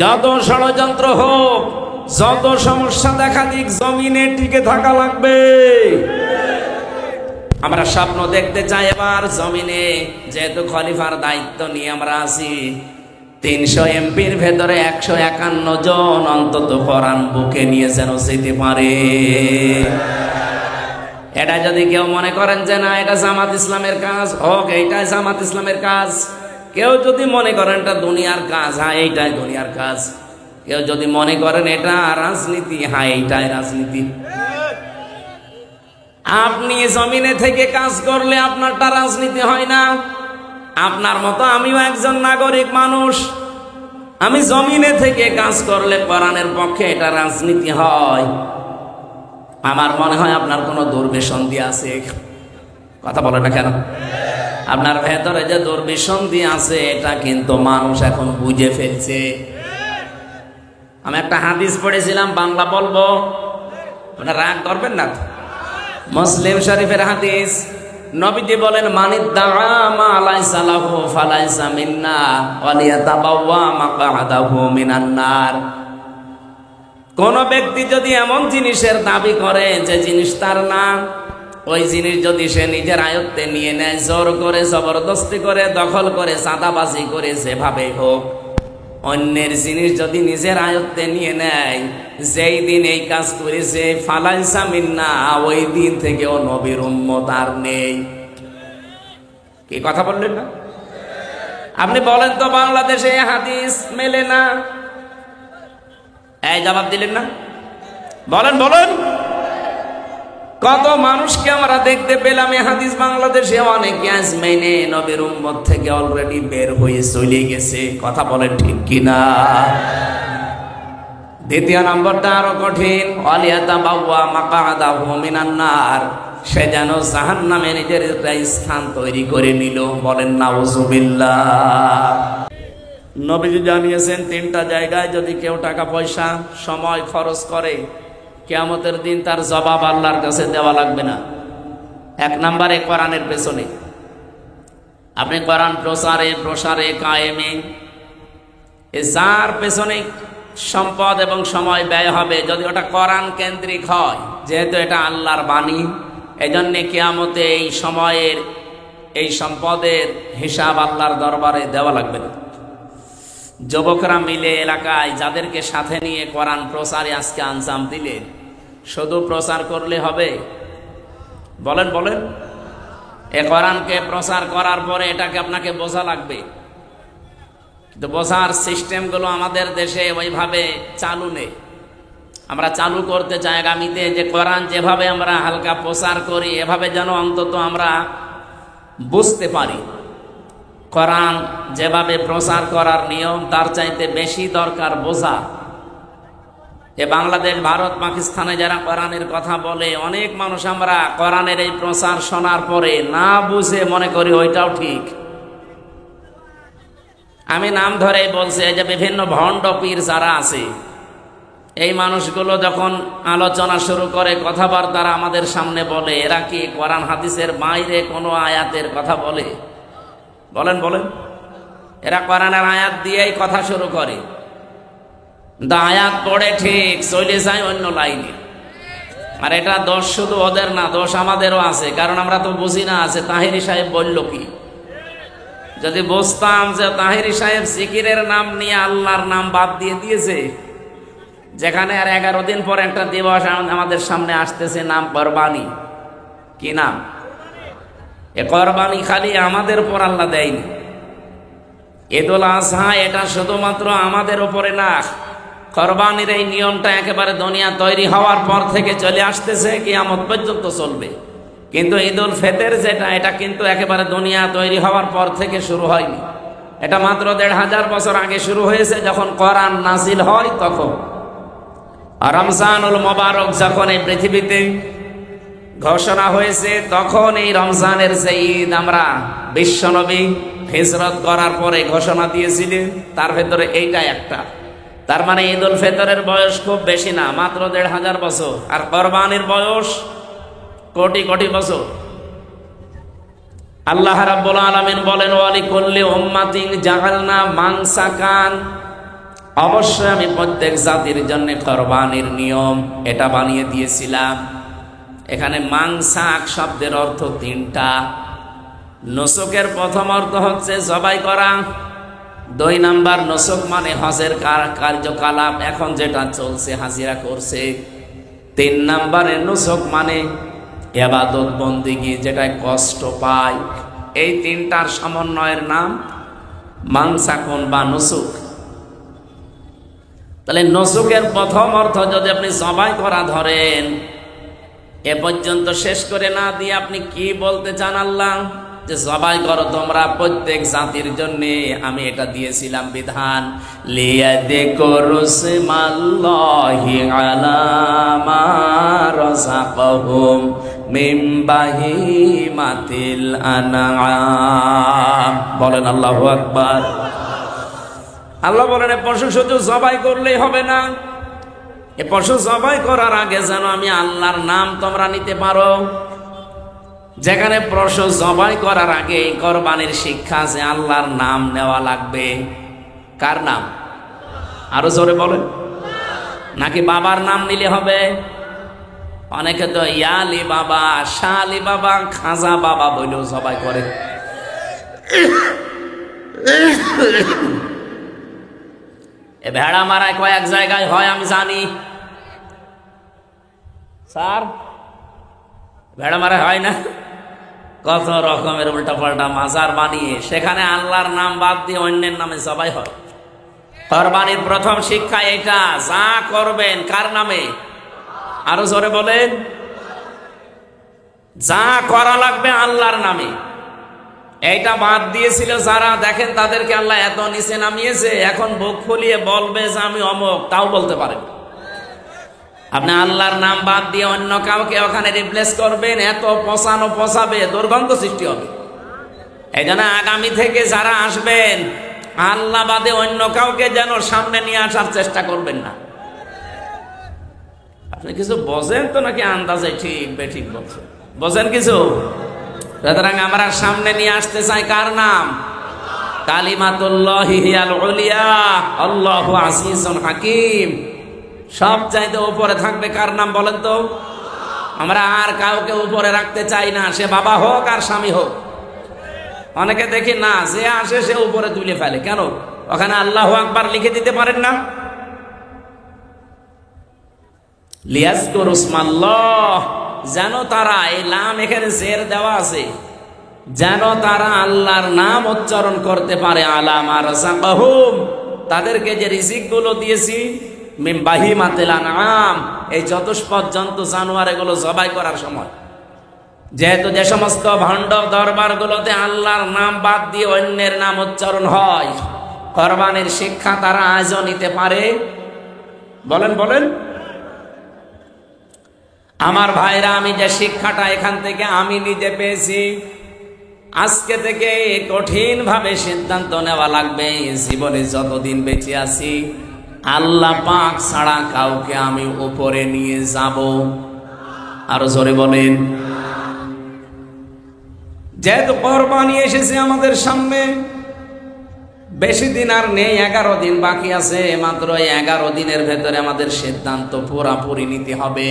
যত ষড়যন্ত্র হোক, যত সমস্যা দেখা দিক, জমিনে টিকে থাকা লাগবে। আমরা স্বপ্ন দেখতে চাই এবার জমিনে, যেহেতু খলিফার দায়িত্ব নিয়ে আমরা আছি, 300 এমপির ভেতরে 151 জন অন্তত কোরআন বুকে নিয়ে যেন যেতে পারে। এটা যদি কেউ মনে করেন যে না এটা জামাত ইসলামের কাজ, হোক এইটাই জামাত ইসলামের কাজ। কেউ যদি মনে করেন এটা দুনিয়ার কাজ, হ্যাঁ এইটাই দুনিয়ার কাজ। কেউ যদি মনে করেন এটা রাজনীতি, হ্যাঁ এইটাই রাজনীতি। আপনি জমিনে থেকে কাজ করলে আপনারটা রাজনীতি হয় না। আপনার মতো আমিও একজন নাগরিক মানুষ, আমি জমিনে থেকে কাজ করলে কোরআনের পক্ষে এটা রাজনীতি হয়। আমার মনে হয় আপনার কোনো দুর্বিসন্ধি আছে। কথা বলে না কেন? আপনার ভেতরে যে দুর্বিসন্ধি আছে এটা কিন্তু মানুষ এখন বুঝে ফেলছে। আমি একটা হাদিস পড়েছিলাম, বাংলা বলবো, আপনারা রাগ করবেন না। মুসলিম শরীফের হাদিস, নবীজি বলেন মানিদ্দাআ মা লাইসা লাহু ফালাইসা মিন্না ওয়া লিয়াতাবাওয়া মাকআদাহু মিনান নার। কোন ব্যক্তি যদি এমন জিনিসের দাবি করে যে জিনিস তার না, ওই জিনিস যদি সে নিজের আয়ত্তে নিয়ে নেয়, জোর করে, জবরদস্তি করে, দখল করে, চাঁদাবাজি করে, যেভাবে হোক, অন্যের জিনিস যদি নিজের আয়ত্তে নিয়ে নেয়, যেই দিন এই কাজ করেছে ফালাইসা মিন্না, ওই দিন থেকে ও নবীর উম্মত আর নেই। কি কথা বললেন না? আপনি বলেন তো বাংলাদেশে হাদিস মেলে না, এই জবাব দিলেন না? বলেন বলেন, কত মানুষকে আমরা দেখতে পেলাম এই হাদিস বাংলাদেশে অনেকে আজ মেনে নবীর উম্মত থেকে অলরেডি বের হয়ে চলে গেছে। কথা বলেন ঠিক কিনা? দ্বিতীয় নম্বরটা আরো কঠিন, ওয়ালিয়াতাবাওয়া মাকআদাহু মিনান নার, সে যেন জাহান্নামে নিজের একটা স্থান তৈরি করে নিল। বলেন নাউজুবিল্লাহ। নবীজি জানিয়েছেন 3টা জায়গায় যদি কেউ টাকা পয়সা সময় খরচ করে, কিয়ামতের দিন তার জবাব আল্লাহর কাছে দেওয়া লাগবে না। 1 নম্বরে কোরআনের পেছনে, আপনি কোরআন প্রসারে কায়েমে, যার পেছনে সম্পদ এবং সময় ব্যয় হবে, যদি ওটা কোরআন কেন্দ্রিক হয়, যেহেতু এটা আল্লাহর বাণী, এজন্য কিয়ামতে এই সময়ের, এই সম্পদের হিসাব আল্লাহর দরবারে দেওয়া লাগবে না। যুবকরা মিলে এলাকায় যাদেরকে সাথে নিয়ে কোরআন প্রচারে আজকে আঞ্জাম দিলে, শুধু প্রচার করলে হবে? বলেন বলেন, এ কোরআনকে প্রচার করার পরে এটাকে আপনাকে বোঝা লাগবে। কিন্তু বোঝার সিস্টেমগুলো আমাদের দেশে ওইভাবে চালু নেই। আমরা চালু করতে চাই আগামীতে, যে কোরআন যেভাবে আমরা হালকা প্রচার করি, এভাবে যেন অন্তত আমরা বুঝতে পারি। কোরআন যেভাবে প্রচার করার নিয়ম, তার চাইতে বেশি দরকার বোঝা। এ বাংলাদেশ, ভারত, পাকিস্তানে যারা কোরআনের কথা বলে, অনেক মানুষ আমরা কোরআনের এই প্রচার শোনার পরে না বুঝে মনে করি ওইটাও ঠিক। আমি নাম ধরেই বলছি, এই যে বিভিন্ন ভণ্ড পীর যারা আছে, এই মানুষগুলো যখন আলোচনা শুরু করে, কথাবার্তা আমাদের সামনে বলে, এরা কি কোরআন হাদিসের বাইরে কোনো আয়াতের কথা বলে? বলেন বলেন, এরা কোরআনের আয়াত দিয়েই কথা শুরু করে, আয়াত পড়ে ঠিক চলে যায় অন্য লাইনে। আর এটা দোষ শুধু ওদের না, দোষ আমাদেরও আছে, কারণ আমরা তো বুঝি না। আছে তাহিরি সাহেব বলল কি, যদি বুঝতাম যে তাহিরি সাহেব জিকিরের নাম নিয়ে আল্লাহর নাম বাদ দিয়ে দিয়েছে, যেখানে আর 11 দিন পর একটা দিবস আমাদের সামনে আসতেছে, নাম কোরবানি। কি নাম? এ কোরবানি খালি আমাদের উপর আল্লাহ দেয়নি। ঈদুল আজহা এটা শুধুমাত্র আমাদের উপরে না, কোরবানির এই নিয়মটা একেবারে দুনিয়া তৈরি হওয়ার পর থেকে চলে আসতেছে, কিয়ামত পর্যন্ত চলবে। কিন্তু ঈদুল ফিতর যেটা, এটা কিন্তু একেবারে দুনিয়া তৈরি হওয়ার পর থেকে শুরু হয়নি। এটা মাত্র 1500 বছর আগে শুরু হয়েছে, যখন কোরআন নাজিল হয় তখন। রমজানুল মোবারক যখন এই পৃথিবীতে ঘোষণা হয়েছে, তখন এই রমজানের যে ঈদ আমরা বিশ্বনবী হিজরত করার পরে ঘোষণা দিয়েছিলেন, তার ভেতরে এইটা একটা। তার মানে ঈদুল ফিতরের বয়স খুব বেশি না, মাত্র 1500 বছর। আর কোরবানির বয়স কোটি কোটি বছর। আল্লাহ রাব্বুল আলামিন বলেন, ওয়ালিকুল্লি উম্মাতিন জাআলনা মানসাকান অবশ্যই আমি প্রত্যেক জাতির জন্য কোরবানির নিয়ম এটা বানিয়ে দিয়েছিলাম। এখানে মাংসাক শব্দের অর্থ তিনটা। নুসুকের প্রথম অর্থ হচ্ছে জবাই করা। 2 নাম্বার, নুসুক মানে হজের কার্যকলাপ, এখন যেটা চলছে হাজিরা করছে। 3 নাম্বারে নুসুক মানে ইবাদত বন্দেগী, যেটায় কষ্ট পায়। এই তিনটার সমন্বয়ের নাম মাংসাকুন বা নুসুক। তাহলে নুসুকের প্রথম অর্থ যদি আপনি জবাই করা ধরেন, এ পর্যন্ত শেষ করে না দিয়ে আপনি কি বলতে চান আল্লাহ? যে জবাই করো তোমরা প্রত্যেক জাতির জন্য, আমি এটা দিয়েছিলাম বিধান। লিয়াযকুরুসমাল্লাহি আলা মা রাযাকাহুম মিন বাহিমাতিল আনআম। বলেন আল্লাহু আকবার। আল্লাহ বলেন এ পশু শুধু জবাই করলেই হবে না, এ পশু জবাই করার আগে যেন আমি আল্লাহর নাম তোমরা নিতে পারো। যেখানে পশু জবাই করার আগে কোরবানির শিক্ষা আছে, আল্লাহর নাম নেওয়া লাগবে। কার নাম? আরো জোরে বলেন। নাকি বাবার নাম নিলে হবে? অনেকে তো ইয়ালি বাবা, শালি বাবা, খাজা বাবা বলেও জবাই করে। এ ভেড়া মারায় কয়েক জায়গায় হয় আমি জানি স্যার, ভেড়া মারা হয় না? কত রকমের উল্টাপাল্টা মাজার বানিয়ে সেখানে আল্লাহর নাম বাদ দিয়ে অন্যের নামে জবাই হয়। কোরবানির প্রথম শিক্ষা এটা, যা করবেন কার নামে? আরো জোরে বলেন। যা করা লাগবে আল্লাহর নামে। এইটা বাদ দিয়েছিল যারা, দেখেন তাদেরকে আল্লাহ এত নিচে নামিয়েছে, এখন বুক ফুলিয়ে বলবে যে আমি অমুক, তাও বলতে পারেন। আপনি আল্লাহর নাম বাদ দিয়ে অন্য কাউকে ওখানে রিপ্লেস করবেন, এত পচানো পচাবে, দুর্গন্ধ সৃষ্টি হবে। এই জন্য আগামী থেকে যারা আসবেন, আল্লাহ বাদে অন্য কাউকে যেন সামনে নিয়ে আসার চেষ্টা করবেন না। আপনি কিছু বোঝেন তো নাকি আন্দাজে ঠিক বেঠিক বলছেন? বোঝেন কিছু? সুতরাং আমরা সামনে নিয়ে আসতে চাই কার নাম? কালিমাতুল্লাহি হিয়াল উলিয়া, আল্লাহু আজিজুন হাকিম। সব চাইতে উপরে থাকবে কার নাম বলেন তো? আমরা আর কাউকে উপরে রাখতে চাই না, সে বাবা হোক আর স্বামী হোক। অনেকে দেখি না, যে আসে সে উপরে তুলে ফেলে। কেন? ওখানে আল্লাহু আকবার লিখে দিতে পারেন না? লিয়াযকুরুসমাল্লাহ, যেন তারা, এই নাম এখানে জের দেওয়া আছে, যেন তারা আল্লাহর নাম উচ্চারণ করতে পারে। আলা মা রাযাকাহুম, তাদেরকে যে রিজিক গুলো দিয়েছি, মিন বাহিমাতিল আনআম, এই চতুষ্পদ জন্তু জানোয়ার এগুলো জবাই করার সময়, যেহেতু যে সমস্ত ভণ্ড দরবার গুলোতে আল্লাহর নাম বাদ দিয়ে অন্যের নাম উচ্চারণ হয়, কোরবানির শিক্ষা তারা আজও নিতে পারে। বলেন বলেন। আমার ভাইরা, আমি যে শিক্ষাটা এখান থেকে আমি নিজে পেয়েছি, আজকে থেকে কঠিন ভাবে সিদ্ধান্ত নেওয়া লাগবে, জীবনে যতদিন বেঁচে আছি আল্লাহ পাক ছাড়া কাউকে আমি উপরে নিয়ে যাব। আরো জোরে বলেন। যেহেতু কোরবানি এসেছে আমাদের সামনে, বেশি দিন আর নেই, 11 দিন বাকি আছে। মাত্র 11 দিনের ভেতরে আমাদের সিদ্ধান্ত পুরাপুরি নিতে হবে।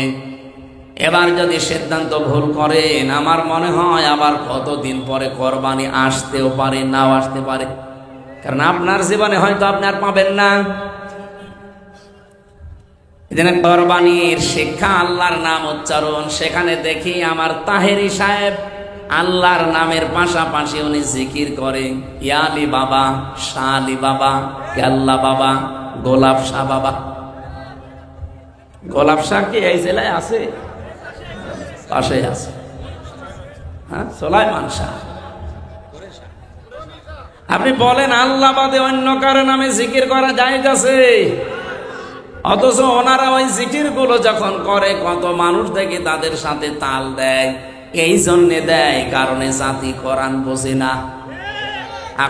এবার যদি সিদ্ধান্ত ভুল করেন, আমার মনে হয় আবার কতদিন পরে কোরবানি আসতেও পারে, নাও আসতে পারে। কারণ আপনার জীবনে হয়তো আপনি আর পাবেন না। এজন্য কোরবানির শিক্ষা আল্লাহর নাম উচ্চারণ। সেখানে দেখি আমার তাহেরি সাহেব আল্লাহর নামের পাশাপাশি উনি জিকির করে ইয়ালি বাবা, শালি বাবা, কেল্লা বাবা, গোলাপ শাহ বাবা। গোলাপ শাহ কি এই জেলায় আছে? পাশে আছে। হ্যাঁ, সুলাইমান শাহ। আপনি বলেন আল্লাহ বাদে অন্য কারো নামে জিকির করা জায়েজ আছে? অথচ ওনারা ওই জিকির গুলো যখন করে, কত মানুষ দেখে তাদের সাথে তাল দেয়। এই জন্যে দেয় কারণে জাতি কোরআন বোঝে না।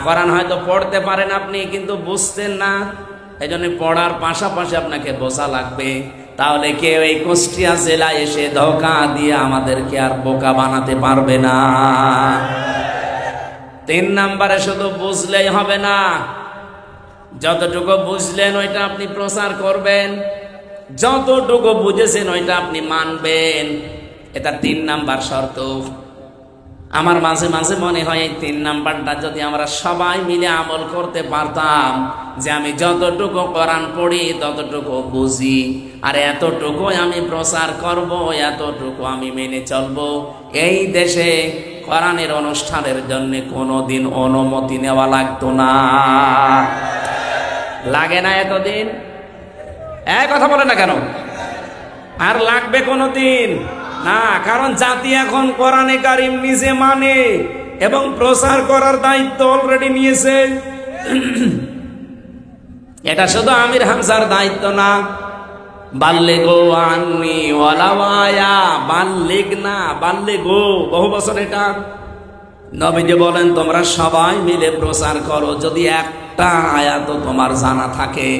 কোরআন হয়তো পড়তে পারেন আপনি, কিন্তু বুঝতেন না। এই জন্য পড়ার পাশাপাশি আপনাকে বোঝা লাগবে। তাহলে কেউ এই কুষ্টিয়া জেলায় এসে ধোঁকা দিয়ে আমাদেরকে আর বোকা বানাতে পারবে না। 3 নম্বরে শুধু বুঝলেই হবে না, যতটুকু বুঝলেন ওইটা আপনি প্রচার করবেন, যতটুকু বুঝেছেন ওইটা আপনি মানবেন। এটা 3 নাম্বার শর্ত। আমার মাঝে মাঝে মনে হয় এই 3 নাম্বারটা যদি আমরা সবাই মিলে আমল করতে পারতাম, যে আমি যতটুকু কোরআন পড়ি ততটুকু বুঝি, আর এতটুকু আমি প্রচার করব, এতটুকু আমি মেনে চলবো, এই দেশে কোরআনের অনুষ্ঠানের জন্য কোনোদিন অনুমতি নেওয়া লাগতো না। লাগে না এতদিন? কথা বলে না কেন? আর লাগবে কোনোদিন না, কারণ জাতি এখন কোরআনে কারিম নিজে মানে এবং প্রচার করার দায়িত্ব অলরেডি নিয়েছে। এটা শুধু আমির হামজার দায়িত্ব না। বাল্লিগু আন্নি ওয়ালাউ আয়া, বাল্লিগ না বাল্লিগু, বহু বছর এটা নবীজি বলেন তোমরা সবাই মিলে প্রচার করো। যদি একটা আয়াত তোমার জানা থাকে,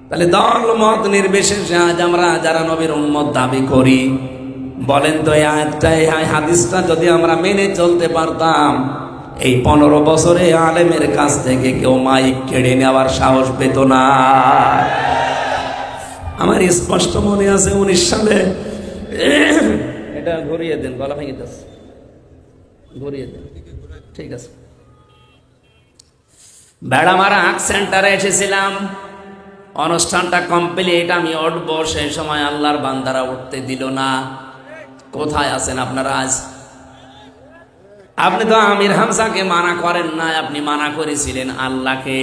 তাহলে দল মত নির্বিশেষে আজ আমরা যারা নবীর উম্মত দাবি করি, বলেন তো এই আয়াতটা, এই হাদিসটা যদি আমরা মেনে চলতে পারতাম, এই 15 বছরে আলেমের কাছ থেকে কেউ মাইক কেড়ে নেওয়ার সাহস পেত না। আমার স্পষ্ট মনে আছে 19 সালে, এটা ঘুরিয়ে দেন, গলা ভেঙে যাচ্ছে, ঘুরিয়ে দেন, ঠিক আছে। বেড়ামারা আঁক সেন্টারে এসেছিলাম, অনুষ্ঠানটা কমপ্লিট, আমি উঠবো, সেই সময় আল্লাহর বান্দারা উঠতে দিল না। কোথায় আছেন আপনারা আজ? আপনি তো আমির হামজাকে মানা করেন না, আপনি মানা করেছিলেন আল্লাহকে।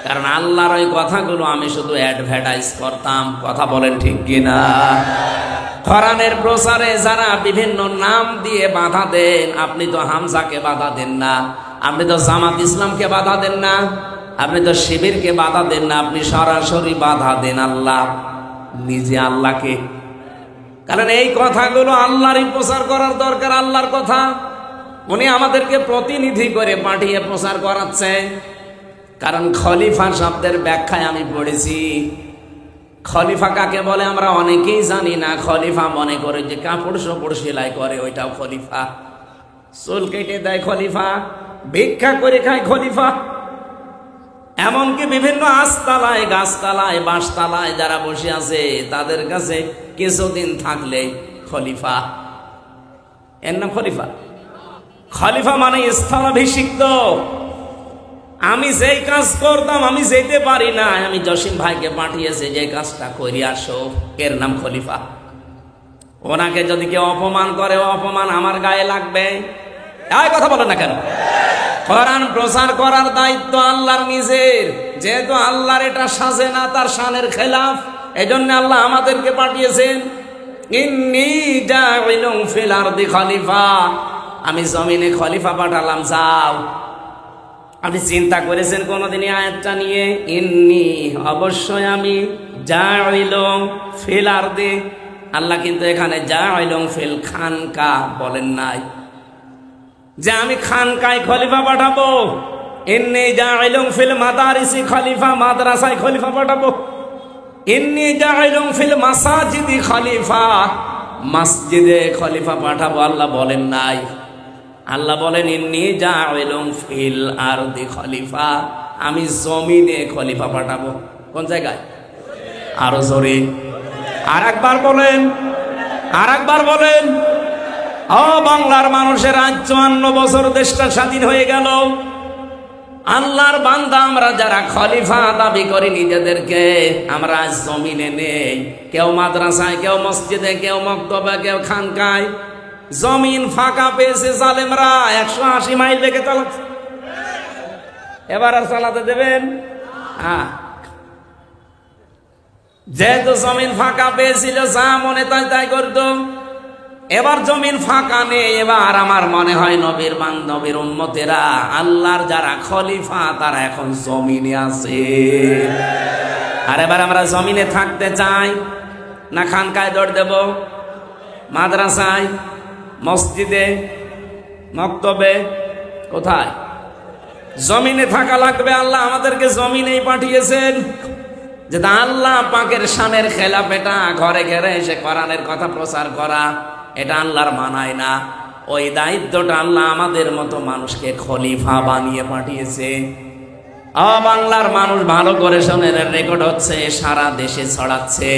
কারণ আল্লাহর ওই কথাগুলো আমি শুধু অ্যাডভার্টাইজ করতাম। কথা বলেন ঠিক কিনা? কোরআনের প্রচারে যারা বিভিন্ন নাম দিয়ে বাধা দেন, আপনি তো হামজাকে বাধা দেন না, আপনি তো জামাত ইসলামকে বাধা দেন না, আপনি তো শিবিরকে বাধা দেন না, আপনি সরাসরি বাধা দেন আল্লাহ, নিজে আল্লাহকে। কারণ এই কথাগুলো আল্লাহরই প্রচার করার দরকার। আল্লাহর কথা উনি আমাদেরকে প্রতিনিধি করে পাঠিয়ে প্রচার করাচ্ছে। কারণ খলিফা শব্দের ব্যাখ্যায় আমি পড়েছি, খলিফা কাকে বলে আমরা অনেকেই জানি না। খলিফা মনে করে যে কাপড় চোপড় সেলাই করে ওইটাও খলিফা, চুল কেটে দেয় খলিফা, ভিক্ষা করে খায় খলিফা, এমনকি বিভিন্ন আস্তালায়, গাছতলায়, বাঁশতলায় যারা বসে আছে তাদের কাছে কিছুদিন থাকলে খলিফা, এর নাম খলিফা। খলিফা মানে স্থলাভিষিক্ত। আমি যেই কাজ করতাম আমি যেতে পারি না, আমি জসিম ভাইকে পাঠিয়েছে যে কাজটা করে আসো, এর নাম খলিফা। ওনাকে যদি কেউ অপমান করে, অপমান আমার গায়ে লাগবে। এই কথা বলে না কেন? কোরআন প্রচার করার দায়িত্ব আল্লাহর নিজের। যেহেতু আল্লাহর এটা সাজে না, তার শানের খেলাফ, এজন্য আল্লাহ আমাদেরকে পাঠিয়েছেন। ইন্নী জাইলুন ফিল আরদি খলিফা, আমি জমিনে খলিফা পাঠালাম, যাও। আপনি চিন্তা করেছেন কোনদিন এই আয়াতটা নিয়ে? ইন্নী, অবশ্যই আমি, জাইলুন ফিল আরদি, আল্লাহ কিন্তু এখানে জাইলুন ফিল খানকা বলেন নাই যে আমি খানকায় খলিফা পাঠাবো। ইন্নী জাইলুন ফিল মাদারিসি খলিফা, মাদ্রাসায় খলিফা পাঠাবো। ইন্নী জাইলুন ফিল মাসাজিদি খলিফা, মসজিদে খলিফা পাঠাবো আল্লাহ বলেন নাই। আল্লাহ বলেন ইন্নী জাইলুন ফিল আরদি খলিফা, আমি জমিনে খলিফা পাঠাবো। কোন জায়গায়? আরো জোরে আর একবার বলেন, আর একবার বলেন। ও বাংলার মানুষের আজ 54 বছর দেশটা স্বাধীন হয়ে গেল। আল্লাহর বান্দা আমরা যারা খলিফা দাবি করি নিজেদেরকে, আমরা আজ জমিনে নেই। কেউ মাদ্রাসায়, কেউ মসজিদে, কেউ মক্তবে, কেউ খানকায়। জমিন ফাঁকা পেয়েছে জালেমরা, 180 মাইল বেগে চালাচ্ছে। এবার আর চালাতে দেবেন? হ্যাঁ, যেহেতু জমিন ফাঁকা পেয়েছিল, যা মনে তাই তাই করতো। এবার জমিন ফাঁকা নেই। এবার আমার মনে হয় নবীর নবীর উম্মতেরা, আল্লাহর যারা খলিফা, তারা এখন জমিনে আছে। আর এবার আমরা জমিনে থাকতে চাই না খানকায় দৌড় দেব? মাদ্রাসায়, মসজিদে, মক্তবে, কোথায়? জমিনে থাকা লাগবে। আল্লাহ আমাদেরকে জমিনেই পাঠিয়েছেন। যে আল্লাহ পাকের শানের খেলাফ এটা, ঘরে ঘরে এসে কোরআনের কথা প্রচার করা, এটা আল্লাহর মানায় না। ওই দায়িত্বটা আল্লাহ আমাদের মতো মানুষকে খলিফা বানিয়ে পাঠিয়েছে। বাংলার মানুষ ভালো করে শোনেন, রেকর্ড হচ্ছে, সারা দেশে ছড়াচ্ছে।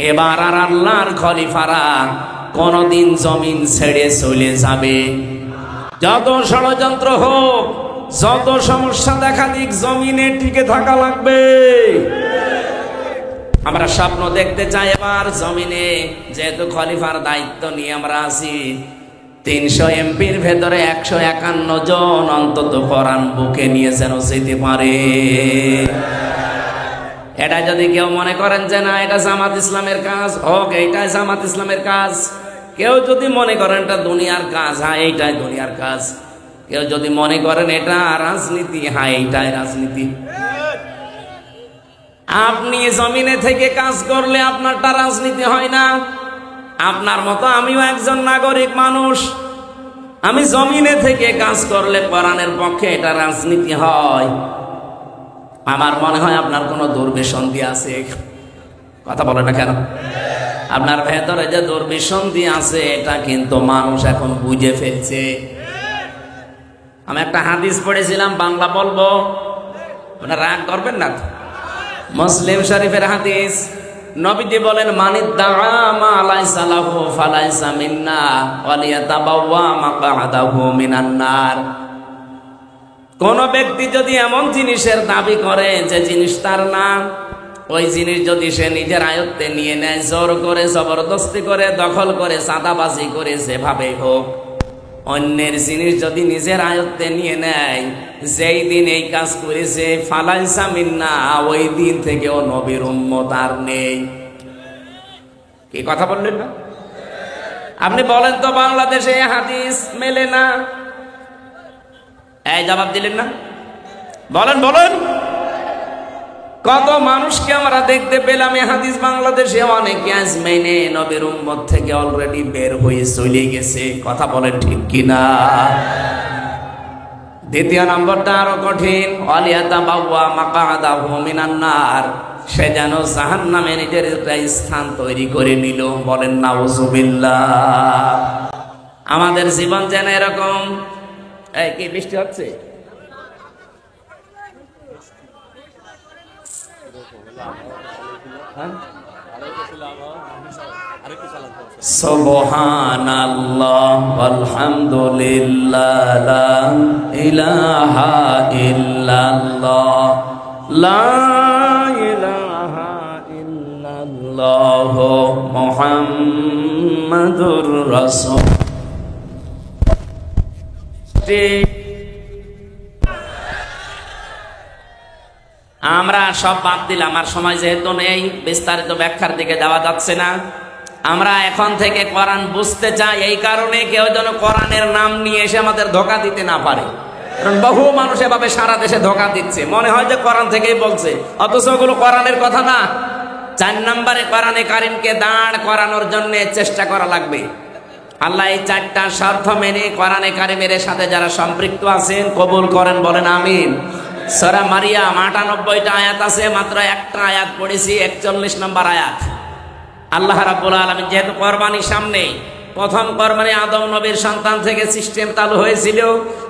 এবার আর আল্লাহর খলিফারা কোনদিন জমিন ছেড়ে চলে যাবে। যত ষড়যন্ত্র হোক, যত সমস্যা দেখা দিক, জমিনে টিকে থাকা লাগবে। আমরা স্বপ্ন দেখতে চাই এবার জমিনে, যেহেতু খলিফার দায়িত্ব নিয়ে আমরা আছি। 300 এমপির ভেতরে 151 জন অন্তত কোরআন বুকে নিয়ে যেন যেতে পারে। এটা যদি কেউ মনে করেন যে না এটা জামাত ইসলামের কাজ, হোক, এইটাই জামাত ইসলামের কাজ। কেউ যদি মনে করেন এটা দুনিয়ার কাজ, হ্যাঁ এইটাই দুনিয়ার কাজ। কেউ যদি মনে করেন এটা রাজনীতি, হ্যাঁ এইটাই রাজনীতি। আপনি জমিনে থেকে কাজ করলে আপনারটা রাজনীতি হয় না। আপনার মতো আমিও একজন নাগরিক মানুষ, আমি জমিনে থেকে কাজ করলে কোরআনের পক্ষে এটা রাজনীতি হয়। আমার মনে হয় আপনার কোনো দুর্বিসন্ধি আছে। কথা বলে না কেন? আপনার ভেতরে যে দুর্বিসন্ধি আছে এটা কিন্তু মানুষ এখন বুঝে ফেলছে। আমি একটা হাদিস পড়েছিলাম, বাংলা বলবো, আপনারা রাগ করবেন না। মুসলিম শরীফের হাদিস, নবীজি বলেন, মানিদ্দাআ মা লাইসা লাহু ফালাইসা মিন্না ওয়ালিয়াতাবাওয়া মাকআদাহু মিনান নার। কোন ব্যক্তি যদি এমন জিনিসের দাবি করে যে জিনিস তার না, ওই জিনিস যদি সে নিজের আয়ত্তে নিয়ে নেয়, জোর করে, জবরদস্তি করে, দখল করে, চাঁদাবাজি করে, যেভাবে হোক, অন্যের জিনিস যদি নিজের আয়ত্তে নিয়ে নেয়, যেই দিন এই কাজ করেছে, ফালাইসা মিন্না, ওই দিন থেকেও নবীর উম্মত আর নেই। কি কথা বললেন না? আপনি বলেন তো বাংলাদেশে হাদিস মেলে না, এই জবাব দিলেন না? বলেন বলেন, কত মানুষকে আমরা দেখতে পেলাম এই হাদিস বাংলাদেশে, অনেকে আজ মেনে নবীর উম্মত থেকে অলরেডি বের হয়ে চলে গেছে। কথা বলেন ঠিক কিনা? দ্বিতীয় নম্বরটা আরো কঠিন, ওয়ালিয়াতাবাওয়া মাকআদাহু মিনান নার, সে যেন জাহান্নামে নিজের একটা স্থান তৈরি করে নিল। বলেন নাউযুবিল্লাহ। আমাদের জীবন যেন এরকম। এই কি বৃষ্টি হচ্ছে? সুবহানাল্লাহ আলহামদুলিল্লাহ লা ইলাহা ইল্লাল্লাহ লা ইলাহা ইল্লাল্লাহ মুহাম্মাদুর রাসূল। আমরা সব বাদ দিলাম, আর সময় যেহেতু নেই, বিস্তারিত ব্যাখ্যার দিকে যাওয়া যাচ্ছে না। আমরা এখন থেকে কোরআন বুঝতে চাই, এই কারণে কেউ যেন কোরআনের নাম নিয়ে এসে আমাদের ধোঁকা দিতে না পারে। কারণ বহু মানুষ এভাবে সারা দেশে ধোঁকা দিচ্ছে, মনে হয় যে কোরআন থেকেই বলছে, অথচ ওগুলো কোরআনের কথা না। 4 নম্বরে কোরআনে কারিমকে দাঁড় করানোর জন্য চেষ্টা করা লাগবে। আল্লাহ এই 4টা শর্ত মেনে কোরআনে কারিমের সাথে যারা সম্পৃক্ত আছেন কবুল করেন, বলেন আমিন। সূরা মারিয়াম 98টা আয়াত আছে, মাত্র একটা আয়াত পড়েছি, 41 নম্বর আয়াত। আল্লাহ রাব্বুল আলামিন যেহেতু কোরবানির সামনে, প্রথম কোরবানি আদম নবীর সন্তান থেকে সিস্টেম চালু হয়েছিল,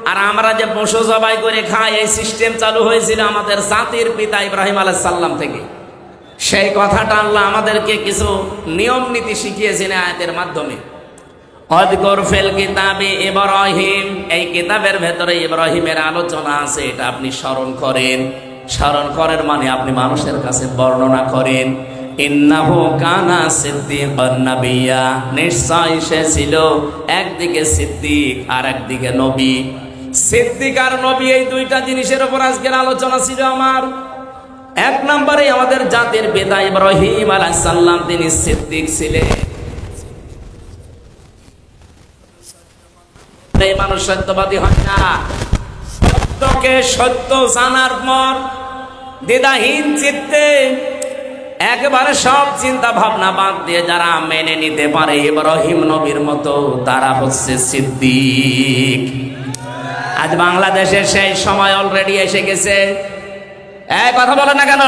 আর আমরা যে পশু জবাই করে খাই এই সিস্টেম চালু হয়েছিল আমাদের জাতির পিতা ইব্রাহিম আলাইহিস সালাম থেকে। সেই কথাটা আল্লাহ আমাদেরকে কিছু নিয়ম নীতি শিখিয়েছেন আয়াতের মাধ্যমে। অযকুর ফিল কিতাবে ইব্রাহিম, এই কিতাবের ভেতরে ইব্রাহিমের আলোচনা আছে, এটা আপনি স্মরণ করেন। স্মরণ করেন মানে আপনি মানুষের কাছে বর্ণনা করেন। ইন্নাহু কানা সিদ্দিকান নাবিয়্যা, নিশ্চয় সে ছিল একদিকে সিদ্দিক আর একদিকে নবী। সিদ্দিক আর নবী, এই দুইটা জিনিসের উপর আজকের আলোচনা ছিল আমার। 1 নম্বরে আমাদের জাতির পিতা ইব্রাহিম আলাইহিস সালাম, তিনি সিদ্দিক ছিলেন। এই মানুষ সত্যবাদী হয় না, সত্যকে সত্য জানার পর দ্বিধাহীন চিত্তে একেবারে সব চিন্তা ভাবনা বাদ দিয়ে যারা মেনে নিতে পারে ইব্রাহিম নবীর মতো, তারা হচ্ছে সিদ্দিক। আজ বাংলাদেশের সেই সময় অলরেডি এসে গেছে। এই কথা বলে না কেন?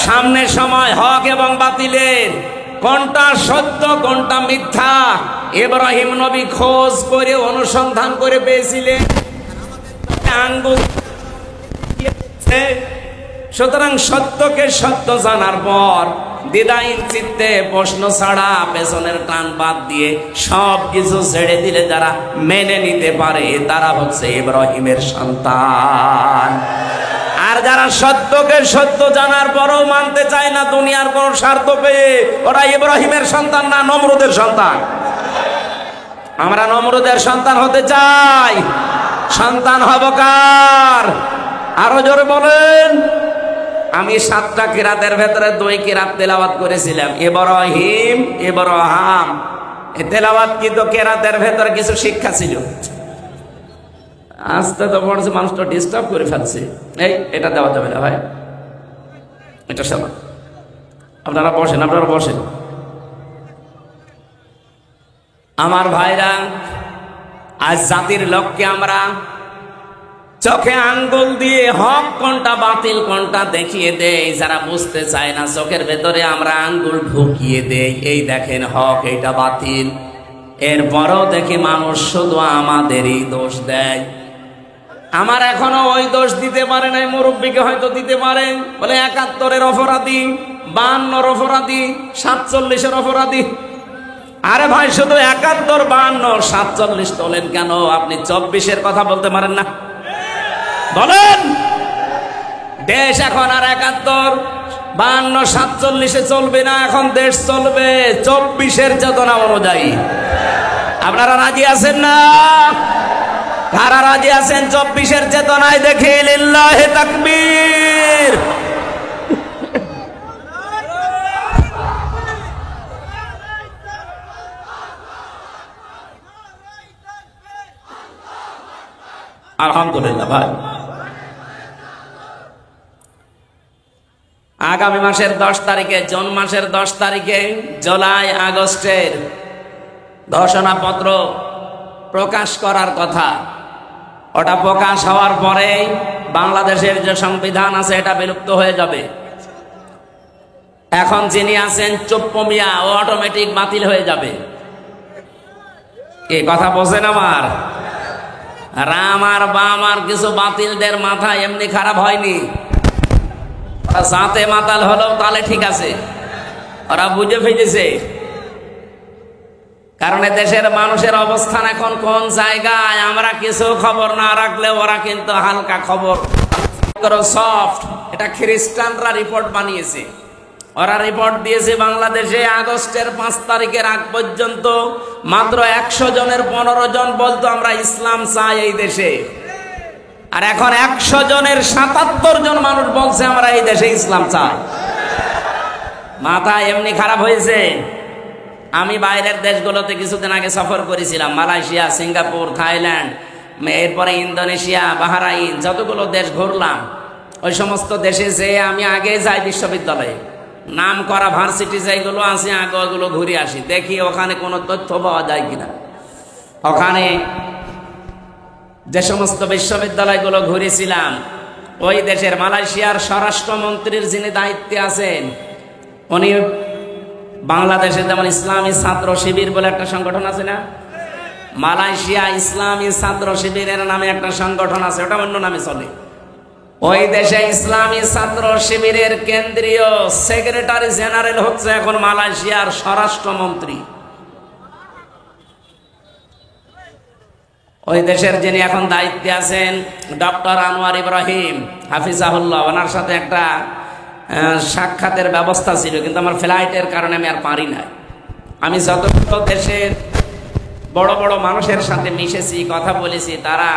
সামনের সময় হক এবং বাতিলের, কোনটা সত্য কোনটা মিথ্যা, ইব্রাহিম নবী খোঁজ করে অনুসন্ধান করে পেয়েছিলেন। আঙ্গুল এসেছে। সুতরাং সত্যকে সত্য জানার পর দ্বিধাহীন চিত্তে প্রশ্ন ছাড়া পেছনের টান বাদ দিয়ে সব কিছু ছেড়ে দিলে যারা মেনে নিতে পারে তারা হচ্ছে ইব্রাহিমের সন্তান। আর যারা সত্যকে সত্য জানার পরও মানতে চায় না দুনিয়ার কোন স্বার্থ পেয়ে, ওরা ইব্রাহিমের সন্তান না নমরুদের সন্তান। আমরা নমরুদের সন্তান হতে চাই, সন্তান হব কার? আরো জোরে বলেন। আমি 7টা কিরাতের ভেতরে 2 কিরাত তেলাওয়াত করেছিলাম, ইব্রাহিম ইব্রাহাম। এই তেলাওয়াত কিন্তু কিরাতের ভেতরে কিছু শিক্ষা ছিল। আস্তে তো পড়ছে, মানুষটা ডিস্টার্ব করে ফেলছে। এটা দেওয়া যাবে না ভাই, এটা সব আপনারা বসেন, আপনারা বসেন। আমার ভাইরা, আজ জাতির লক্ষ্যে আমরা চোখে আঙ্গুল দিয়ে হক কোনটা বাতিল কোনটা দেখিয়ে দেই। যারা বুঝতে চায় না চোখের ভেতরে আমরা আঙ্গুল ঢুকিয়ে দেই, এই দেখেন হক এইটা বাতিল। এরপরও দেখি মানুষ শুধু আমাদেরই দোষ দেয়। আমার এখনো ওই দোষ দিতে পারে নাই, মুরব্বীকে হয়তো দিতে পারে, বলে 71-এর অপরাধী, 52-র অপরাধী, 47-এর অপরাধী। আরে ভাই, শুধু 71, 52, 47 তোলেন কেন? আপনি 24-এর কথা বলতে পারেন না? বলেন। দেশ এখন আর 71, 52, 47-এ চলবে না, এখন দেশ চলবে 24-এর চেতনা অনুযায়ী। আপনারা রাজি আছেন না? কারা রাজি আছেন 24-এর চেতনায়? দেখি লিল্লাহে তাকবীর। আলহামদুলিল্লাহ ভাই। আগামী মাসের 10 তারিখে, জুন মাসের 10 তারিখে জুলাই আগস্টের ঘোষণাপত্র প্রকাশ করার কথা। ওটা প্রকাশ হওয়ার পরে বাংলাদেশের যে সংবিধান আছে এটা বিলুপ্ত হয়ে যাবে। এখন যিনি আছেন চুপ্পু মিয়া, ও অটোমেটিক বাতিল হয়ে যাবে। কি কথা বোঝেন আমার? রাম আর বাম আর কিছু বাতিলদের মাথা এমনি খারাপ হয়নি, সাথে মাতাল হলেও তাহলে ঠিক আছে, ওরা বুঝে ফেলেছে। কারণ দেশের মানুষের অবস্থান এখন কোন জায়গায় আমরা কিছু খবর না রাখলে ওরা কিন্তু হালকা খবর সফট। এটা খ্রিস্টানরা রিপোর্ট বানিয়েছে। ওরা রিপোর্ট দিয়েছে বাংলাদেশে আগস্টের 5 তারিখের আগ পর্যন্ত মাত্র 100 জনের 15 জন বলতো আমরা ইসলাম চাই এই দেশে। আর এখন 100 জনের 77 জন মানুষ বলছে আমরা এই দেশে ইসলাম চাই। মাথা এমনি খারাপ হয়েছে। আমি বাইরের দেশগুলোতে কিছুদিন আগে সফর করেছিলাম, মালয়েশিয়া, সিঙ্গাপুর, থাইল্যান্ড, এরপরে ইন্দোনেশিয়া, বাহরাইন, যতগুলো দেশ ঘুরলাম। ওই সমস্ত দেশে যে আমি আগে যাই বিশ্ববিদ্যালয়ে, নাম করা ভার্সিটি যেগুলো আছে আগে ওগুলো ঘুরে আসি, দেখি ওখানে কোনো তথ্য পাওয়া যায় কিনা। ওখানে যে সমস্ত বিশ্ববিদ্যালয়গুলো ঘুরেছিলাম, ওই দেশের মালয়েশিয়ার স্বরাষ্ট্রমন্ত্রীর যিনি দায়িত্বে আছেন, উনি বাংলাদেশে যেমন ইসলামী ছাত্র শিবির বলে একটা সংগঠন আছে না, মালয়েশিয়া ইসলামী ছাত্র শিবিরের নামে একটা সংগঠন আছে, ওটা অন্য নামে চলে। ওই দেশে ইসলামী ছাত্র শিবিরের কেন্দ্রীয় সেক্রেটারি জেনারেল হচ্ছে এখন মালয়েশিয়ার স্বরাষ্ট্রমন্ত্রী। ওই দেশের যিনি এখন দায়িত্বে আছেন ডক্টর আনোয়ার ইব্রাহিম হাফিজাহুল্লাহ, ওনার সাথে একটা সাক্ষাতের ব্যবস্থা ছিল, কিন্তু আমার ফ্লাইটের কারণে আমি আর পারি না। আমি যতগুলো দেশের বড় বড় মানুষের সাথে মিশেছি, কথা বলেছি, তারা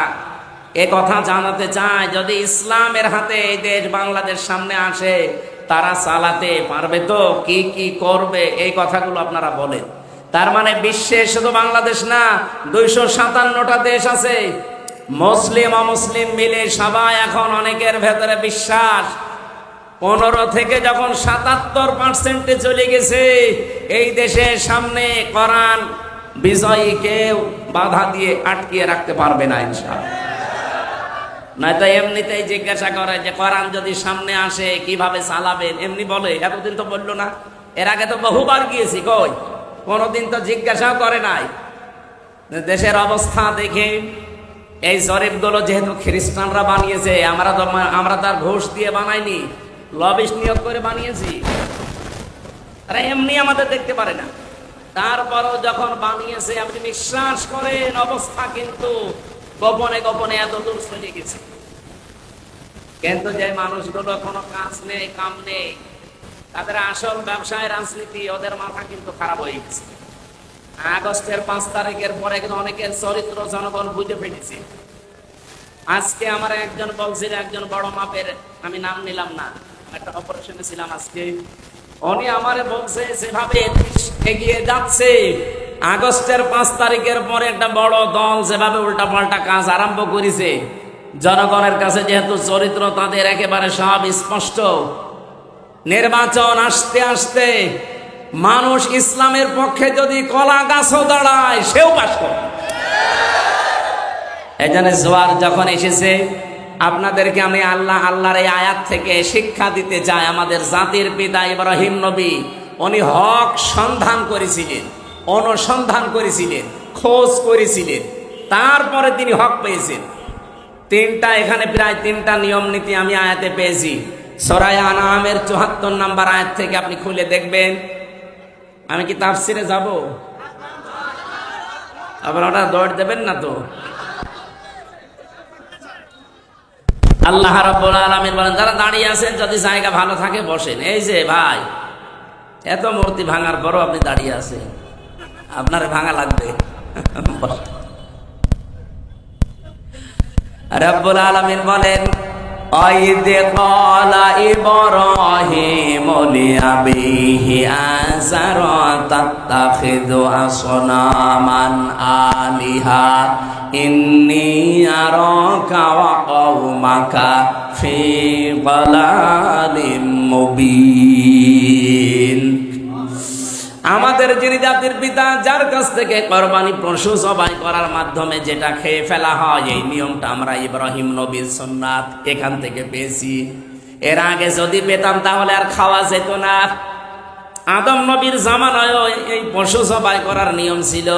এ কথা জানাতে চায় যদি ইসলামের হাতে এই দেশ বাংলাদেশ সামনে আসে তারা চালাতে পারবে তো, কি কি করবে, এই কথাগুলো আপনারা বলেন। তার মানে বিশ্বে শুধু বাংলাদেশ না, 257টা দেশ আছে, মুসলিম অমুসলিম মিলে সবাই এখন অনেকের ভেতরে বিশ্বাস 15 থেকে যখন 77% চলে গেছে, এই দেশের সামনে কোরআন বিজয়ী কেউ বাধা দিয়ে আটকিয়ে রাখতে পারবে না ইনশাআল্লাহ। নয়তো এমনিতেই জিজ্ঞাসা করে যে কোরআন যদি সামনে আসে কিভাবে চালাবেন, এমনি বলে। এতদিন তো বললো না, এর আগে তো বহুবার গিয়েছি, কই কোনোদিন তো জিজ্ঞাসাও করে নাই। দেশের অবস্থা দেখে এই জরিপগুলো যেহেতু খ্রিস্টানরা বানিয়েছে, আমরা তার ঘুষ দিয়ে বানাইনি, লবিস্ট নিয়োগ করে বানিয়েছি। তারা এমনি আমাদের দেখতে পারে না, তারপরও যখন বানিয়েছে আপনি বিশ্বাস করেন অবস্থা কিন্তু গোপনে গোপনে এত দূর চলে গেছে। কিন্তু যে মানুষগুলো কোনো কাজ নেই, কাম নেই, তাদের আসল ব্যবসায় রাজনীতি, ওদের মাথা কিন্তু খারাপ হয়ে গেছে। আগস্টের 5 তারিখের পরে কিন্তু অনেকের চরিত্র জনগণ বুঝে ফেলেছে। আজকে আমার একজন বলছিল, একজন বড় মাপের, আমি নাম নিলাম না, একটা অপারেশনে ছিলাম আজকে, উনি আমারে বলছে যেভাবে এগিয়ে যাচ্ছে, আগস্টের 5 তারিখের পরে একটা বড় দল যেভাবে উল্টাপাল্টা কাজ আরম্ভ করেছে, জনগণের কাছে যেহেতু চরিত্র তাদের একেবারে সব স্পষ্ট, নির্বাচন আসতে আসতে মানুষ ইসলামের পক্ষে যদি কলা গাছও দাঁড়ায় সেও পাস করে। এই জন্য জোয়ার যখন এসেছে, আপনাদেরকে আমি আল্লাহর এই আয়াত থেকে শিক্ষা দিতে চাই। আমাদের জাতির পিতা ইব্রাহিম নবী, উনি হক সন্ধান করেছিলেন, অনুসন্ধান করেছিলেন, খোঁজ করেছিলেন, তারপরে তিনি হক পেয়েছেন। এখানে প্রায় 3টা নিয়ম নীতি আমি আয়াতে পেয়েছি। সূরা আনআমের 74 নম্বর আয়াত থেকে আপনি খুলে দেখবেন। আমি কি তাফসিরে যাব? আপনারা দৌড় দেবেন না তো? আল্লাহ রাব্বুল আলামিন বলেন, যারা দাঁড়িয়ে আছেন যদি জায়গা ভালো থাকে বসেন। এই যে ভাই, এত মূর্তি ভাঙার পরও আপনি দাঁড়িয়ে আছেন, আপনার ভাঙা লাগবে। রাব্বুল আলামিন বলেন, ওয়াইদ ক্বালা ইব্রাহিম লিআবিহি আযারা তাত্তাখিযু আসনামান আলিহা ইন্নী আরাকা ওয়া কওমাকা ফি যালালিম মুবিন। আমাদের যিনি জাতির পিতা, যার কাছ থেকে কোরবানি পশু জবাই করার মাধ্যমে যেটা খেয়ে ফেলা হয়, এই নিয়মটা আমরা ইব্রাহিম নবীর সুন্নাত এখান থেকে পেয়েছি। এর আগে যদি পেতাম তাহলে আর খাওয়া যেত না। আদম নবীর জামানায় এই পশু জবাই করার নিয়ম ছিল,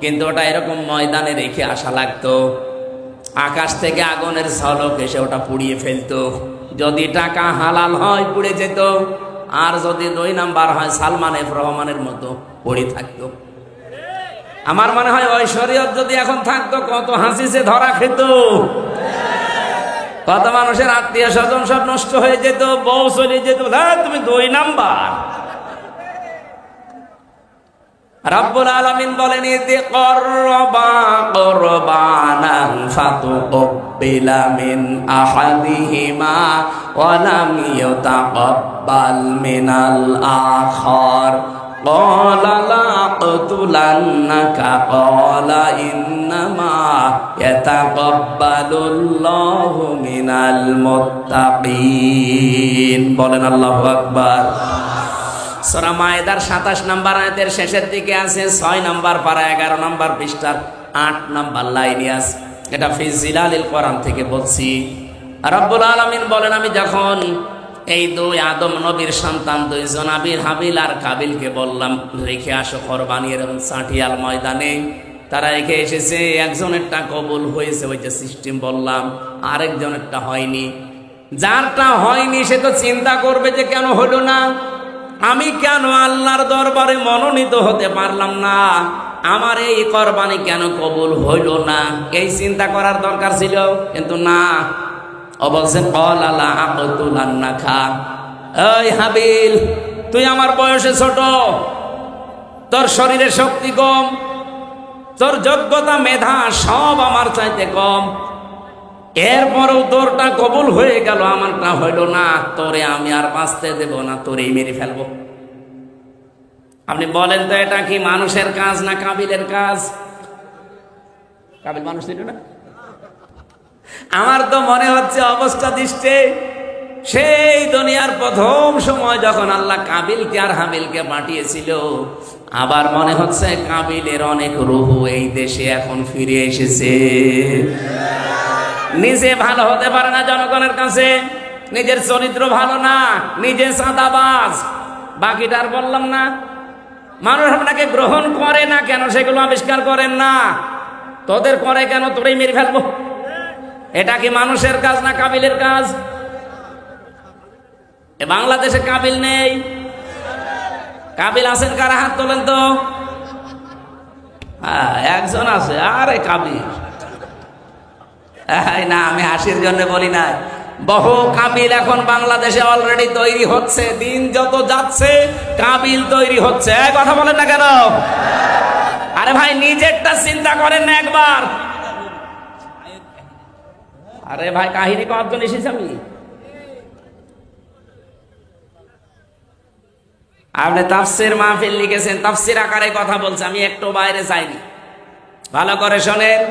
কিন্তু ওটা এরকম ময়দানে রেখে আসা লাগতো। আকাশ থেকে আগুনের ঝলক এসে ওটা পুড়িয়ে ফেলতো। যদি টাকা হালাল হয় পুড়ে যেত, আর যদি 2 নাম্বার হয় সালমান এফ রহমানের মতো পড়ে থাকতো। আমার মনে হয় ওই শরীয়ত যদি এখন থাকতো, কত হাসিসে ধরা খেত, কত মানুষের আত্মীয় স্বজন সব নষ্ট হয়ে যেত, বউ চলে যেত, তুমি 2 নাম্বার। রাব্বুল আলামিন বলেন, ইযে ক্বাররাবা কুরবানান ফাতুকবিলা মিন আহাদিহিমা ওয়া লাম ইউতাকাব্বাল মিনাল আখার ক্বালা লা আকতুলান্নাকা ক্বালা ইন্নামা ইয়াতাকাব্বালুল্লাহু মিনাল মুত্তাকিন। বলেন আল্লাহু আকবার। সূরা মায়েদার 27 নম্বর আয়াতের শেষের দিকে আছে, 6 নম্বর পারা 11 নম্বর পৃষ্ঠার 8 নম্বর লাইনে আছে। এটা ফি জিলালিল কোরআন থেকে বলছি। রাব্বুল আলামিন বলেন, আমি যখন এই 2 আদম নবীর সন্তান 2 জন হাবিল আর কাবিলকে বললাম রেখে আসো কোরবানির সাঁটিয়াল ময়দানে, তারা রেখে এসেছে। একজনেরটা কবুল হয়েছে, ওই যে সিস্টেম বললাম, আরেকজনেরটা হয়নি। যারটা হয়নি সে তো চিন্তা করবে যে কেন হলো না, আমি কেন আল্লাহর দরবারে মনোনীত হতে পারলাম না, আমার এই কোরবানি কেন কবুল হইল না, এই চিন্তা করার দরকার ছিল। কিন্তু না, ও বলছেন ক্বালা লা আকতুলান্নাকা, এই হাবিল তুই আমার বয়সে ছোট, তোর শরীরে শক্তি কম, তোর যোগ্যতা মেধা সব আমার চাইতে কম, এরপরেও তোরটা কবুল হয়ে গেল, আমারটা হইল না, তোরে আমি আর বাঁচতে দেব না, তোরেই মেরে ফেলবো। আপনি বলেন তো এটা কি মানুষের কাজ না কাবিলের কাজ? কাবিল মানুষ ছিল না? আমার তো মনে হচ্ছে অবস্থা দৃষ্টে সেই দুনিয়ার প্রথম সময় যখন আল্লাহ কাবিলকে আর হাবিলকে পাঠিয়েছিল, আবার মনে হচ্ছে কাবিলের অনেক রূহ এই দেশে এখন ফিরে এসেছে। নিজে ভালো হতে পারে না জনগণের কাছে, নিজের চরিত্র ভালো না, নিজে চাঁদাবাজ, বাকিটার বললাম না। মানুষ আপনাকে গ্রহণ করে না কেন সেগুলো আবিষ্কার করেন না। তোদের করে কেন, তোরেই মেরে ফেলবো। এটা কি মানুষের কাজ না কাবিলের কাজ? এ বাংলাদেশে কাবিল নেই? কাবিল আছেন কারা? হাত তোলেন তো। একজন আছে, আরে কাবিল না, আমি হাসির জন্য বলি না। বহু কাবিল এখন বাংলাদেশে অলরেডি তৈরি হচ্ছে। দিন যত যাচ্ছে কাবিল তৈরি হচ্ছে। কথা বলেন না কেন? আরে ভাই, নিজেরটা চিন্তা করেন না একবার। আরে ভাই, কাহিনী কতজন এসেছে? আপনি তাফসির মাহফিল লিখেছেন, তাফসির আকারে কথা বলছে, আমি একটু বাইরে যাইনি। ভালো করে শোনেন,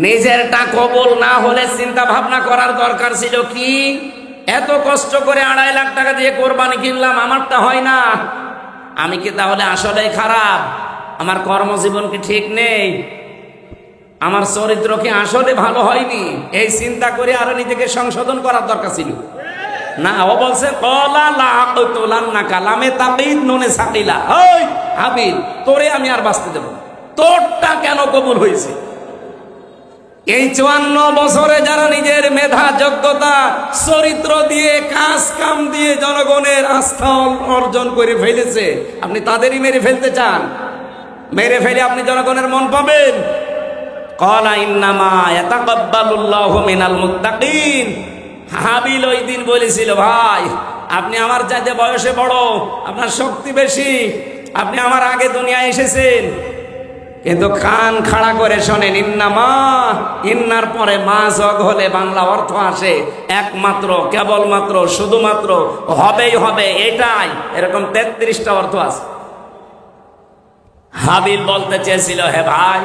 নিজেরটা কবুল না হলে চিন্তা ভাবনা করার দরকার ছিল কি, এত কষ্ট করে 2.5 লাখ টাকা দিয়ে কোরবানি কিনলাম, আমারটা হয় না, আমি কি তাহলে আসলেই খারাপ? আমার কর্মজীবন কি ঠিক নেই? আমার চরিত্র কি আসলে ভালো হয়নি? এই চিন্তা করে আরো নিজেকে সংশোধন করার দরকার ছিল না। ও বলছে কালামে তাকিদ নুনে সাকিলা, ওই হাবিল, তোরে আমি আর বাঁচতে দেব। তোরটা কেন কবুল হয়েছে? এই 54 বছরে যারা নিজের মেধা, যোগ্যতা, চরিত্র দিয়ে, কাজ কাম দিয়ে জনগণের আস্থা অর্জন করে ফেলেছে, আপনি তাদেরই মেরে ফেলতে চান? মেরে ফেলে আপনি জনগণের মন পাবেন? ক্বালা ইন্নামা ইয়াতাকাব্বালুল্লাহু মিনাল মুত্তাকিন। হাবিল ওই দিন বলেছিল, ভাই আপনি আমার চাইতে বয়সে বড়, আপনার শক্তি বেশি, আপনি আমার আগে দুনিয়ায় এসেছেন, কিন্তু কান খাড়া করে শোনেন, ইন্নামা, ইন্নার পরে মা যোগ হলে বাংলা অর্থ আসে একমাত্র, কেবলমাত্র, শুধুমাত্র, হবেই হবে, এটাই। এরকম 33টা অর্থ আছে। হাবিল বলতে চেয়েছিল, হে ভাই,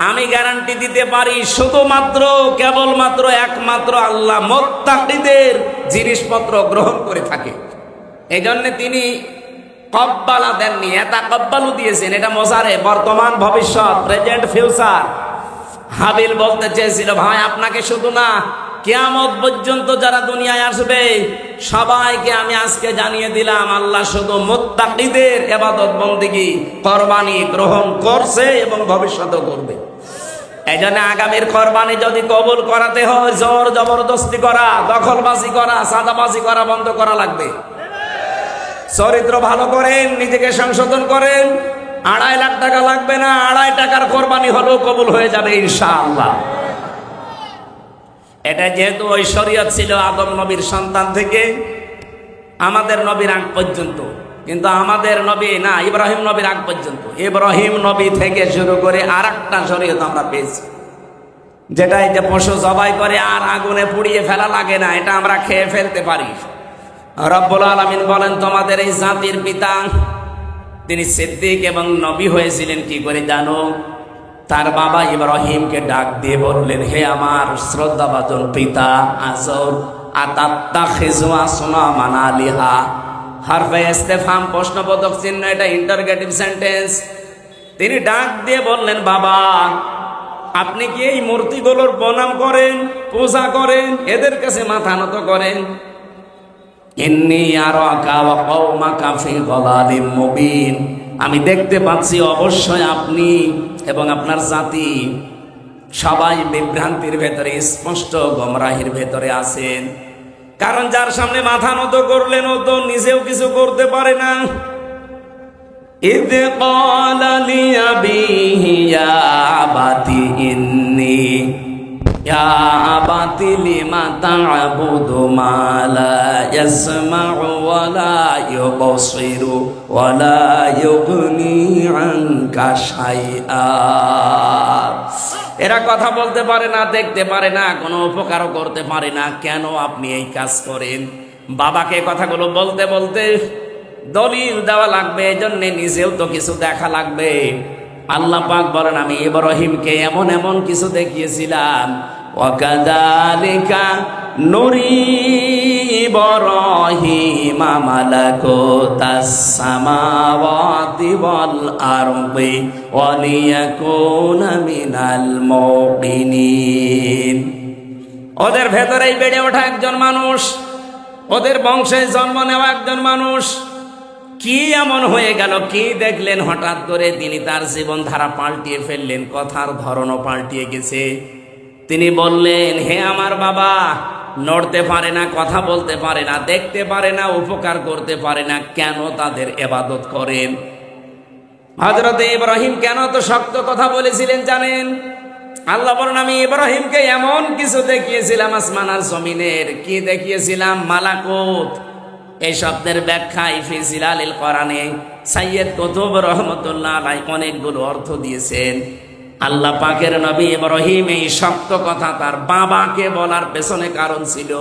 আমি গ্যারান্টি দিতে পারি শুধুমাত্র, কেবলমাত্র, একমাত্র আল্লাহ মুত্তাকিদের জিনিসপত্র গ্রহণ করে থাকে। এই জন্য তিনি কব্বালা দেননি, এটা কব্বালু দিয়েছেন। এটা মজারে, বর্তমান, ভবিষ্যৎ, প্রেজেন্ট, ফিউচার। হাবিল বলতে চেয়েছিল, ভাই আপনাকে শুধু না, কিয়ামত পর্যন্ত যারা দুনিয়ায় আসবে সবাইকে আমি আজকে জানিয়ে দিলাম, আল্লাহ শুধু মুত্তাকিদের ইবাদত বন্দেগী, কুরবানি গ্রহণ করছে এবং ভবিষ্যতেও করবে। এই জন্য আগামীর কুরবানি যদি কবুল করাতে হয়, জোর জবরদস্তি করা, দখলবাজি করা, সাদাবাজি করা বন্ধ করা লাগবে। চরিত্র ভালো করেন, নিজেকে সংশোধন করেন, 2.5 লাখ টাকা লাগবে না, 2.5 টাকার কোরবানি হলেও কবুল হয়ে যাবে ইনশাআল্লাহ। এটা যেহেতু ওই শরীয়ত ছিল আদম নবীর সন্তান থেকে আমাদের নবীর আগ পর্যন্ত, কিন্তু আমাদের নবী না, ইব্রাহিম নবীর আগ পর্যন্ত, ইব্রাহিম নবী থেকে শুরু করে আরেকটা শরীয়ত আমরা পেয়েছি, যেটা এই যে পশু জবাই করে আর আগুনে পুড়িয়ে ফেলা লাগে না, এটা আমরা খেয়ে ফেলতে পারি। রব্বুল আলামিন বলেন, তোমাদের এই জাতির পিতা তিনি সিদ্দিক এবং নবী হয়েছিলেন কি করে জানো? তার বাবা ইব্রাহিমকে ডাক দিয়ে বললেন, হে আমার শ্রদ্ধাভাজন পিতা আজর, আতাত্তাখিযু আসনামান আলিহা। হারফে ইস্তেফহাম, প্রশ্নবোধক চিহ্ন, এটা ইন্টারগেটিভ সেন্টেন্স। তিনি ডাক দিয়ে বললেন, বাবা আপনি কি এই মূর্তিগুলোর প্রণাম করেন, পূজা করেন, এদের কাছে মাথা নত করেন? ইন্নী আরাকা ওয়া কওমাকা ফি যালালিম মুবিন। আমি দেখতে পাচ্ছি অবশ্যই আপনি এবং আপনার জাতি সবাই বিভ্রান্তির ভেতরে, স্পষ্ট গোমরাহির ভেতরে আছেন। কারণ যার সামনে মাথা নত করলেন ও তো নিজেও কিছু করতে পারে না। ইয ক্বালা লিআবিহি ইয়া আবাতি ইন্নী, ইয়া আবাতি লিমা তা'বুদু মা লা ইয়াসমা'ু ওয়া লা ইউবসিরু ওয়া লা ইউগনি আনকা শাইআ। এরা কথা বলতে পারে না, দেখতে পারে না, কোনো উপকারও করতে পারে না, কেন আপনি এই কাজ করেন? বাবাকে কথাগুলো বলতে বলতে দলিল দেওয়া লাগবে, এজন্য নিজেও তো কিছু দেখা লাগবে। আল্লাহ পাক বলেন, আমি ইব্রাহিমকে এমন এমন কিছু দেখিয়েছিলাম, ওয়াকাযালিকা নুরি ইব্রাহিমা মালাকুতাস সামাওয়াতি ওয়াল আরদি ওয়া লিয়াকুনা মিনাল মুকিনিন। ওদের ভেতরেই বেড়ে ওঠা একজন মানুষ, ওদের বংশে জন্ম নেওয়া একজন মানুষ, কি এমন হয়ে গেল, কি দেখলেন হঠাৎ করে তিনি তার জীবন ধারা পাল্টিয়ে ফেললেন, কথার ধরনও পাল্টিয়ে গেছে। তিনি বললেন, হে আমার বাবা, নড়তে পারে না, কথা বলতে পারে না, দেখতে পারে না, উপকার করতে পারে না, কেন তাদের ইবাদত করেন? হযরত ইব্রাহিম কেন তো শক্ত কথা বলেছিলেন জানেন? আল্লাহ বলেন, আমি ইব্রাহিমকে এমন কিছু দেখিয়েছিলাম আসমান আর জমিনের। কি দেখিয়েছিলাম? মালাকুত। এই শব্দের ব্যাখ্যায় ফি জিলালিল কোরআনে সাইয়্যিদ কুতুব রহমাতুল্লাহ আলাইহি অনেকগুলো অর্থ দিয়েছেন। আল্লাহ পাকের নবী ইব্রাহিম এই শক্ত কথা তার বাবাকে বলার পেছনে কারণ ছিল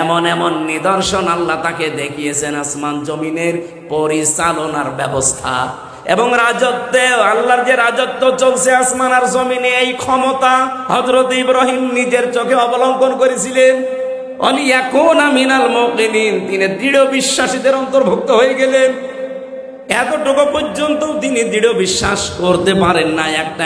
এমন এমন নিদর্শন আল্লাহ তাকে দেখিয়েছেন, আসমান জমিনের পরিচালনার ব্যবস্থা এবং রাজত্বে, আল্লাহর যে রাজত্ব চলছে আসমান আর জমিনে, এই ক্ষমতা হযরত ইব্রাহিম নিজের চোখে অবলম্বন করেছিলেন। অলিয়াকুনা মিনাল মুকিনিন, তিনি দৃঢ় বিশ্বাসীদের অন্তর্ভুক্ত হয়ে গেলেন। এতটুকু পর্যন্ত তিনি দৃঢ় বিশ্বাস করতে পারেন না। একটা